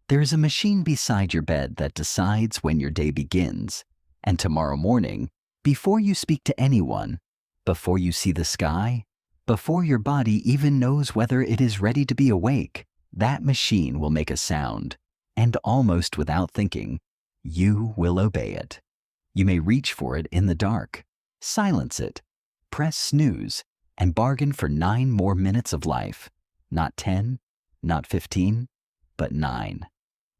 There is a machine beside your bed that decides when your day begins, and tomorrow morning, before you speak to anyone, before you see the sky, before your body even knows whether it is ready to be awake, that machine will make a sound, and almost without thinking, you will obey it. You may reach for it in the dark, silence it, press snooze, and bargain for 9 more minutes of life. Not 10, not 15, but 9.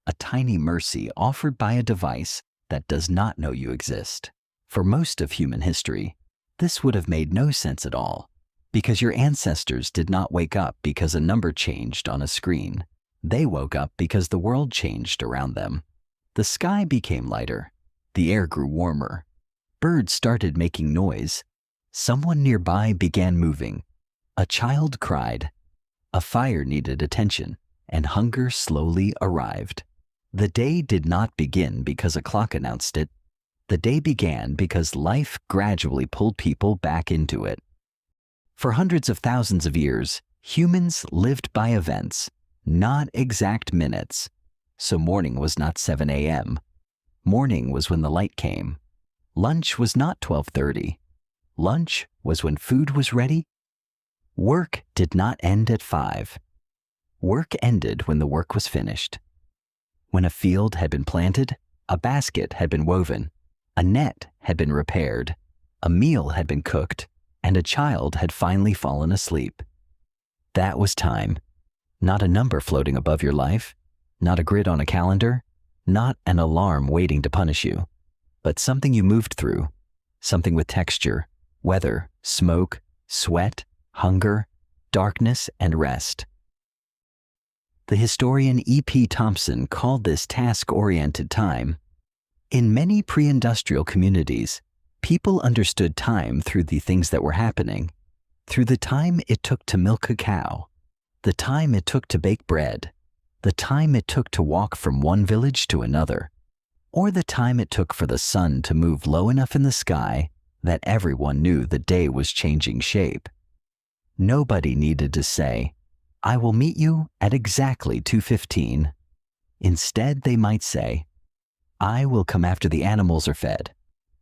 A tiny mercy offered by a device that does not know you exist. For most of human history, this would have made no sense at all, because your ancestors did not wake up because a number changed on a screen. They woke up because the world changed around them. The sky became lighter. The air grew warmer. Birds started making noise. Someone nearby began moving. A child cried. A fire needed attention, and hunger slowly arrived. The day did not begin because a clock announced it. The day began because life gradually pulled people back into it. For hundreds of thousands of years, humans lived by events, not exact minutes. So morning was not 7 a.m. Morning was when the light came. Lunch was not 12:30. Lunch was when food was ready. Work did not end at 5. Work ended when the work was finished. When a field had been planted, a basket had been woven, a net had been repaired, a meal had been cooked, and a child had finally fallen asleep. That was time. Not a number floating above your life, not a grid on a calendar, not an alarm waiting to punish you, but something you moved through, something with texture, weather, smoke, sweat, hunger, darkness, and rest. The historian E.P. Thompson called this task-oriented time. In many pre-industrial communities, people understood time through the things that were happening, through the time it took to milk a cow, the time it took to bake bread, the time it took to walk from one village to another, or the time it took for the sun to move low enough in the sky that everyone knew the day was changing shape. Nobody needed to say, "I will meet you at exactly 2:15. Instead, they might say, "I will come after the animals are fed,"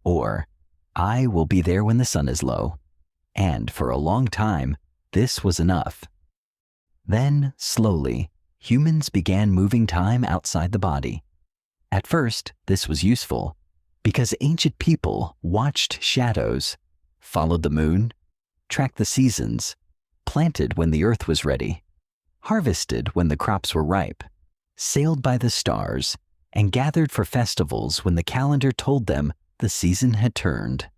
or "I will be there when the sun is low." And for a long time, this was enough. Then, slowly, humans began moving time outside the body. At first, this was useful because ancient people watched shadows, followed the moon, tracked the seasons, planted when the earth was ready, harvested when the crops were ripe, sailed by the stars, and gathered for festivals when the calendar told them the season had turned.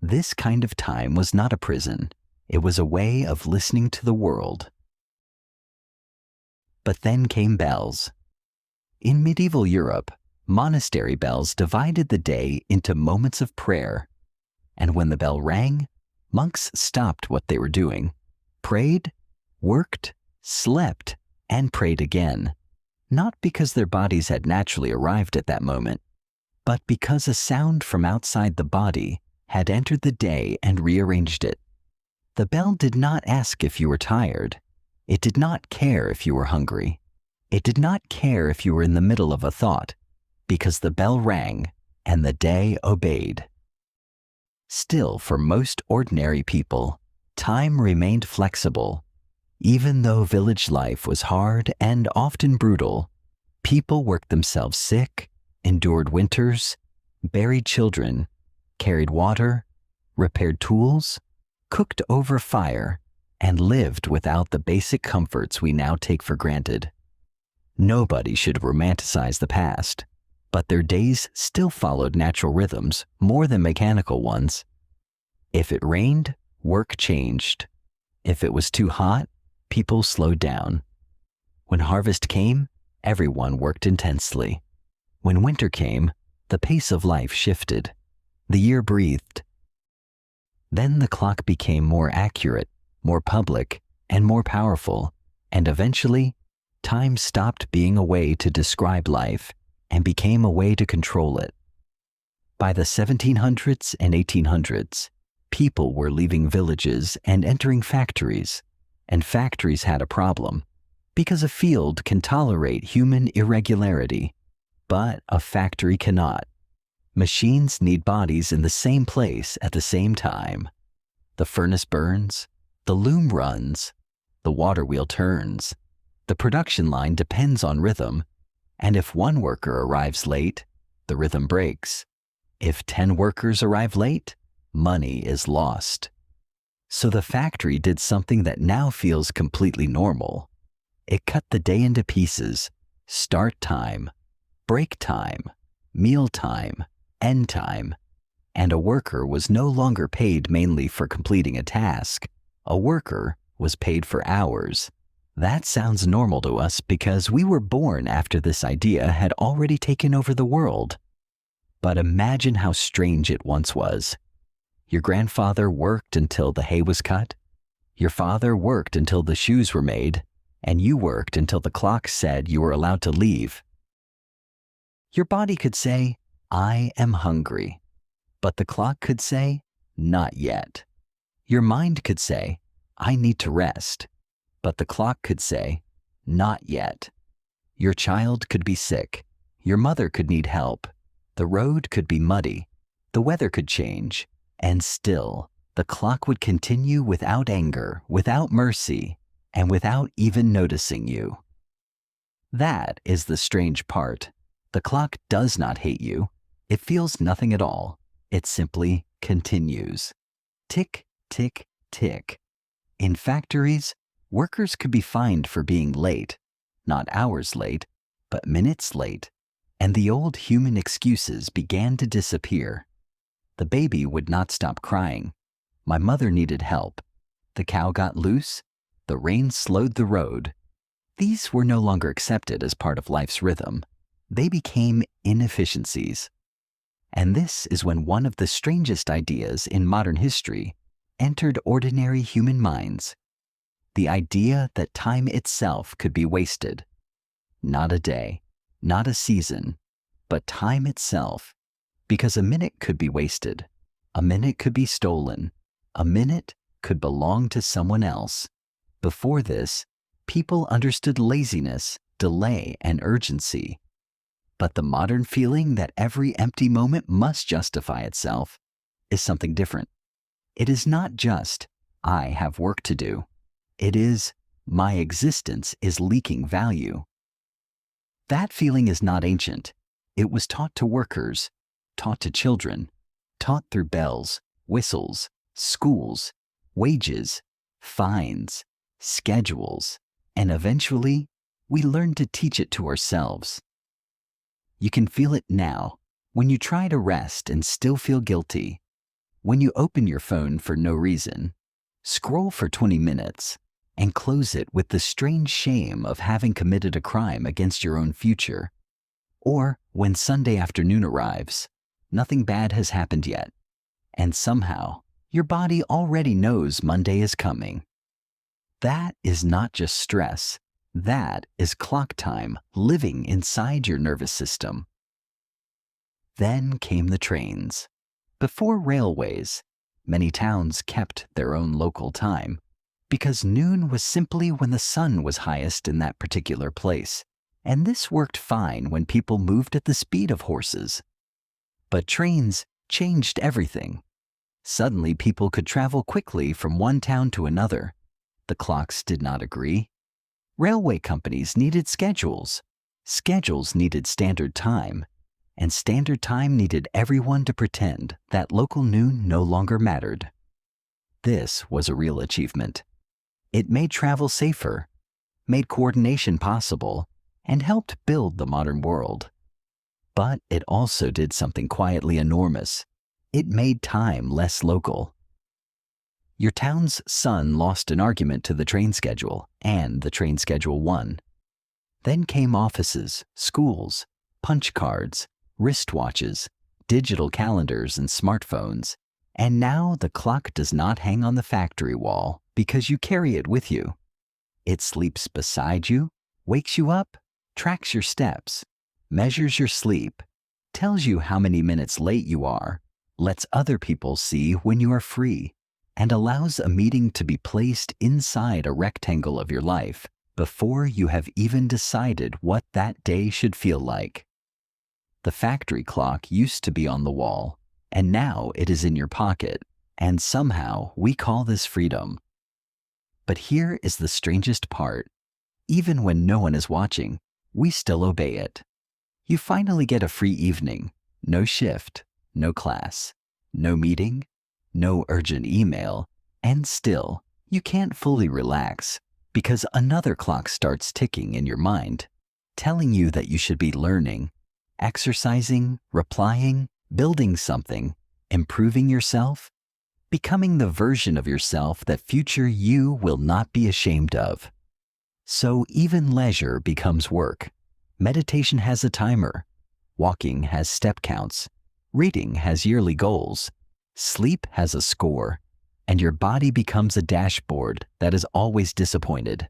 This kind of time was not a prison. It was a way of listening to the world. But then came bells. In medieval Europe, monastery bells divided the day into moments of prayer. And when the bell rang, monks stopped what they were doing, prayed, worked, slept, and prayed again. Not because their bodies had naturally arrived at that moment, but because a sound from outside the body had entered the day and rearranged it. The bell did not ask if you were tired. It did not care if you were hungry. It did not care if you were in the middle of a thought, because the bell rang and the day obeyed. Still, for most ordinary people, time remained flexible. Even though village life was hard and often brutal, people worked themselves sick, endured winters, buried children, carried water, repaired tools, cooked over fire, and lived without the basic comforts we now take for granted. Nobody should romanticize the past, but their days still followed natural rhythms more than mechanical ones. If it rained, work changed. If it was too hot, people slowed down. When harvest came, everyone worked intensely. When winter came, the pace of life shifted. The year breathed. Then the clock became more accurate, more public, and more powerful, and eventually, time stopped being a way to describe life and became a way to control it. By the 1700s and 1800s, people were leaving villages and entering factories, and factories had a problem Because a field can tolerate human irregularity, but a factory cannot. Machines need bodies in the same place at the same time. The furnace burns, the loom runs, the water wheel turns. The production line depends on rhythm, and if one worker arrives late, the rhythm breaks. If 10 workers arrive late, money is lost. So the factory did something that now feels completely normal. It cut the day into pieces: start time, break time, meal time, end time. And a worker was no longer paid mainly for completing a task. A worker was paid for hours. That sounds normal to us because we were born after this idea had already taken over the world. But imagine how strange it once was. Your grandfather worked until the hay was cut. Your father worked until the shoes were made, and you worked until the clock said you were allowed to leave. Your body could say, "I am hungry," but the clock could say, "Not yet." Your mind could say, "I need to rest," but the clock could say, "Not yet." Your child could be sick. Your mother could need help. The road could be muddy. The weather could change. And still, the clock would continue without anger, without mercy, and without even noticing you. That is the strange part. The clock does not hate you. It feels nothing at all. It simply continues. Tick, tick, tick. In factories, workers could be fined for being late, not hours late, but minutes late, and the old human excuses began to disappear. The baby would not stop crying. My mother needed help. The cow got loose. The rain slowed the road. These were no longer accepted as part of life's rhythm. They became inefficiencies. And this is when one of the strangest ideas in modern history entered ordinary human minds. The idea that time itself could be wasted. Not a day, not a season, but time itself. Because a minute could be wasted. A minute could be stolen. A minute could belong to someone else. Before this, people understood laziness, delay, and urgency. But the modern feeling that every empty moment must justify itself is something different. It is not just, "I have work to do." It is, "My existence is leaking value." That feeling is not ancient. It was taught to workers, taught to children, taught through bells, whistles, schools, wages, fines, schedules, and eventually, we learned to teach it to ourselves. You can feel it now when you try to rest and still feel guilty, when you open your phone for no reason, scroll for 20 minutes, and close it with the strange shame of having committed a crime against your own future. Or when Sunday afternoon arrives, nothing bad has happened yet, and somehow your body already knows Monday is coming. That is not just stress. That is clock time living inside your nervous system. Then came the trains. Before railways, many towns kept their own local time, because noon was simply when the sun was highest in that particular place, and this worked fine when people moved at the speed of horses. But trains changed everything. Suddenly people could travel quickly from one town to another. The clocks did not agree. Railway companies needed schedules. Schedules needed standard time. And standard time needed everyone to pretend that local noon no longer mattered. This was a real achievement. It made travel safer, made coordination possible, and helped build the modern world. But it also did something quietly enormous. It made time less local. Your town's son lost an argument to the train schedule, and the train schedule won. Then came offices, schools, punch cards, wristwatches, digital calendars, and smartphones. And now the clock does not hang on the factory wall because you carry it with you. It sleeps beside you, wakes you up, tracks your steps, measures your sleep, tells you how many minutes late you are, lets other people see when you are free, and allows a meeting to be placed inside a rectangle of your life before you have even decided what that day should feel like. The factory clock used to be on the wall, and now it is in your pocket, and somehow we call this freedom. But here is the strangest part. Even when no one is watching, we still obey it. You finally get a free evening, no shift, no class, no meeting, no urgent email, and still, you can't fully relax because another clock starts ticking in your mind, telling you that you should be learning, exercising, replying, building something, improving yourself, becoming the version of yourself that future you will not be ashamed of. So even leisure becomes work. Meditation has a timer. Walking has step counts. Reading has yearly goals. Sleep has a score. And your body becomes a dashboard that is always disappointed.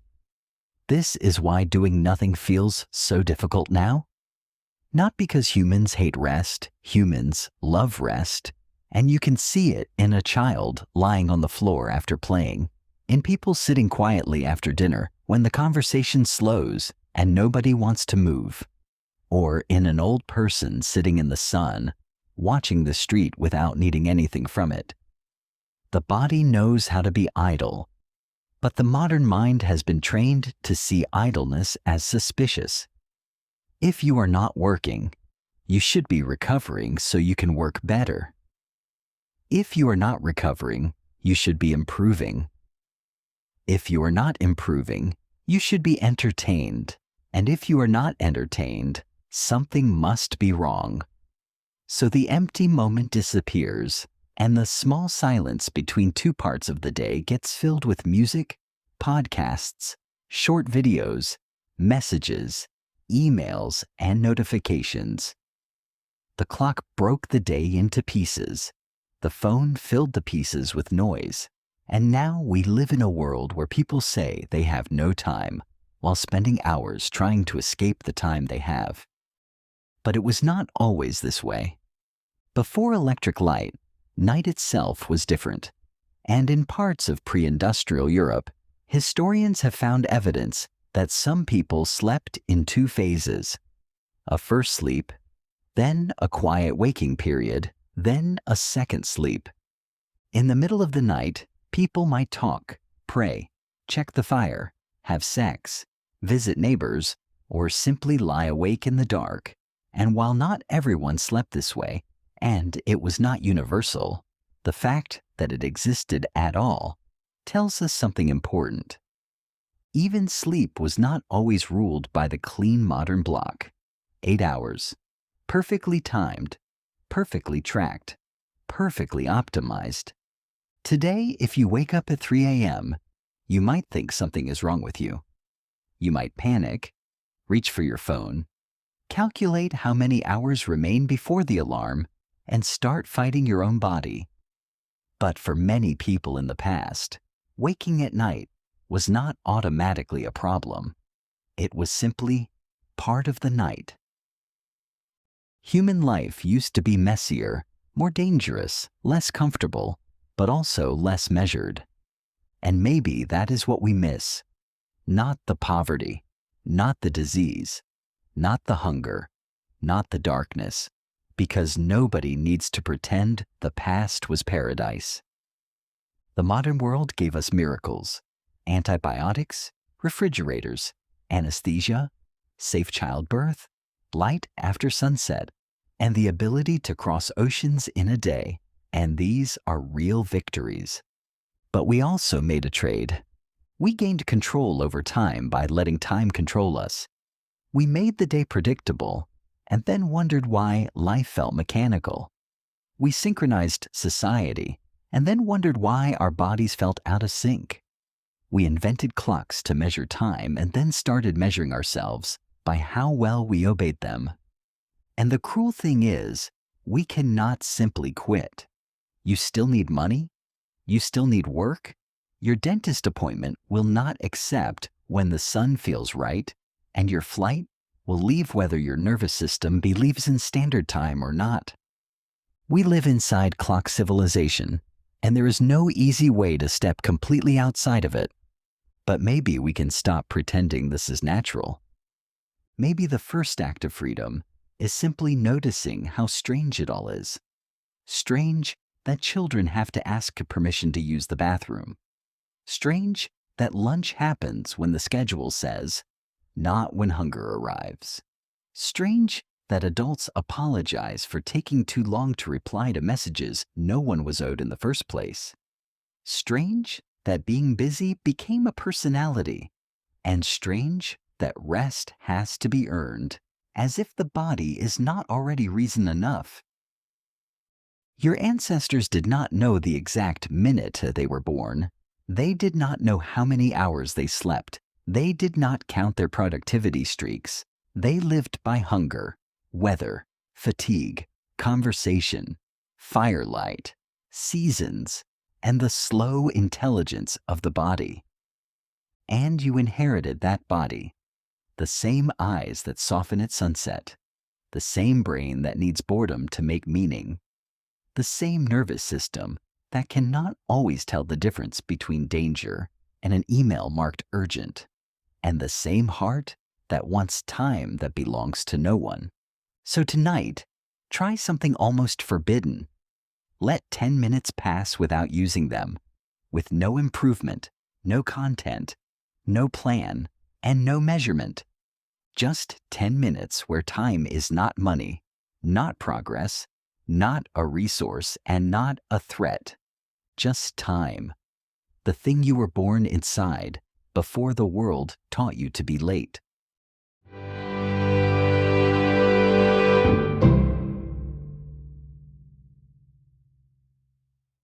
This is why doing nothing feels so difficult now. Not because humans hate rest, humans love rest, and you can see it in a child lying on the floor after playing, in people sitting quietly after dinner when the conversation slows and nobody wants to move, or in an old person sitting in the sun, watching the street without needing anything from it. The body knows how to be idle, but the modern mind has been trained to see idleness as suspicious. If you are not working, you should be recovering so you can work better. If you are not recovering, you should be improving. If you are not improving, you should be entertained. And if you are not entertained, something must be wrong. So the empty moment disappears, and the small silence between two parts of the day gets filled with music, podcasts, short videos, messages, emails, and notifications. The clock broke the day into pieces. The phone filled the pieces with noise. And now we live in a world where people say they have no time, while spending hours trying to escape the time they have. But it was not always this way. Before electric light, night itself was different. And in parts of pre-industrial Europe, historians have found evidence that some people slept in two phases: a first sleep, then a quiet waking period, then a second sleep. In the middle of the night, people might talk, pray, check the fire, have sex, visit neighbors, or simply lie awake in the dark. And while not everyone slept this way, and it was not universal, the fact that it existed at all tells us something important. Even sleep was not always ruled by the clean modern block. 8 hours, perfectly timed, perfectly tracked, perfectly optimized. Today, if you wake up at 3 a.m., you might think something is wrong with you. You might panic, reach for your phone, calculate how many hours remain before the alarm, and start fighting your own body. But for many people in the past, waking at night was not automatically a problem. It was simply part of the night. Human life used to be messier, more dangerous, less comfortable, but also less measured. And maybe that is what we miss. Not the poverty, not the disease, not the hunger, not the darkness, because nobody needs to pretend the past was paradise. The modern world gave us miracles: antibiotics, refrigerators, anesthesia, safe childbirth, light after sunset, and the ability to cross oceans in a day. And these are real victories. But we also made a trade. We gained control over time by letting time control us. We made the day predictable and then wondered why life felt mechanical. We synchronized society and then wondered why our bodies felt out of sync. We invented clocks to measure time and then started measuring ourselves by how well we obeyed them. And the cruel thing is, we cannot simply quit. You still need money. You still need work. Your dentist appointment will not accept when the sun feels right, and your flight will leave whether your nervous system believes in standard time or not. We live inside clock civilization, and there is no easy way to step completely outside of it. But maybe we can stop pretending this is natural. Maybe the first act of freedom is simply noticing how strange it all is. Strange that children have to ask permission to use the bathroom. Strange that lunch happens when the schedule says, not when hunger arrives. Strange that adults apologize for taking too long to reply to messages no one was owed in the first place. Strange that being busy became a personality. And strange that rest has to be earned, as if the body is not already reason enough. Your ancestors did not know the exact minute they were born. They did not know how many hours they slept. They did not count their productivity streaks. They lived by hunger, weather, fatigue, conversation, firelight, seasons, and the slow intelligence of the body. And you inherited that body, the same eyes that soften at sunset, the same brain that needs boredom to make meaning, the same nervous system that cannot always tell the difference between danger and an email marked urgent, and the same heart that wants time that belongs to no one. So tonight, try something almost forbidden. Let 10 minutes pass without using them, with no improvement, no content, no plan, and no measurement. Just 10 minutes where time is not money, not progress, not a resource, and not a threat. Just time. The thing you were born inside before the world taught you to be late.